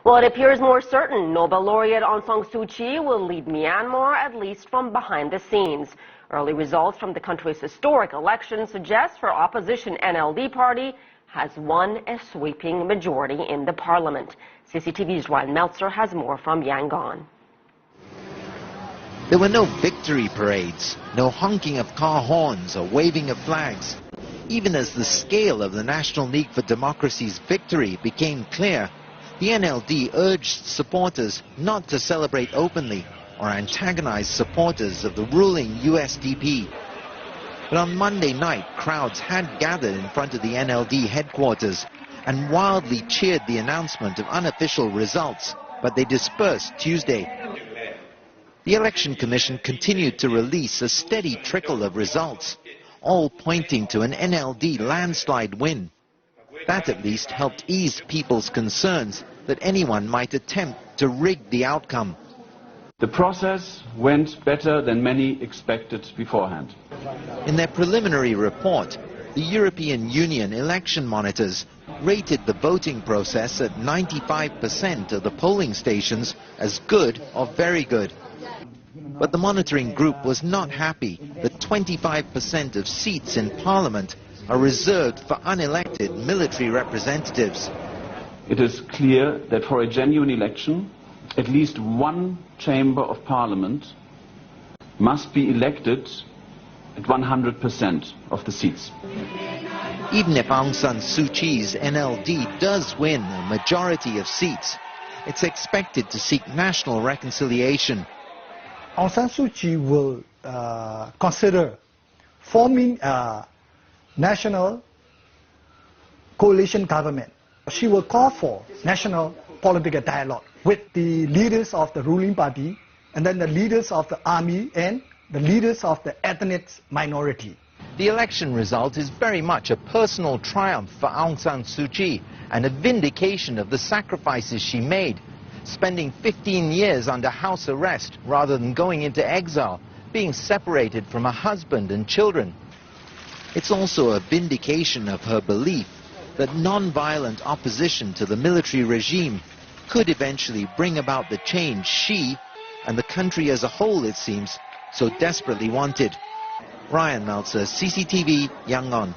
Well, it appears more certain Nobel laureate Aung San Suu Kyi will lead Myanmar, at least from behind the scenes. Early results from the country's historic election suggest her opposition NLD party has won a sweeping majority in the parliament. CCTV's Ryan Meltzer has more from Yangon. There were no victory parades, no honking of car horns or waving of flags. Even as the scale of the National League for Democracy's victory became clear, the NLD urged supporters not to celebrate openly or antagonize supporters of the ruling USDP. But on Monday night, crowds had gathered in front of the NLD headquarters and wildly cheered the announcement of unofficial results, but they dispersed Tuesday. The Election Commission continued to release a steady trickle of results, all pointing to an NLD landslide win. That at least helped ease people's concerns that anyone might attempt to rig the outcome. The process went better than many expected beforehand. In their preliminary report, the European Union election monitors rated the voting process at 95% of the polling stations as good or very good. But the monitoring group was not happy that 25% of seats in Parliament are reserved for unelected military representatives. It is clear that for a genuine election, at least one chamber of Parliament must be elected at 100% of the seats. Even if Aung San Suu Kyi's NLD does win a majority of seats, it's expected to seek national reconciliation. Aung San Suu Kyi will consider forming a national coalition government. She will call for national political dialogue with the leaders of the ruling party and then the leaders of the army and the leaders of the ethnic minority. The election result is very much a personal triumph for Aung San Suu Kyi and a vindication of the sacrifices she made, spending 15 years under house arrest rather than going into exile, being separated from her husband and children. It's also a vindication of her belief that non-violent opposition to the military regime could eventually bring about the change she, and the country as a whole it seems, so desperately wanted. Ryan Meltzer, CCTV, Yangon.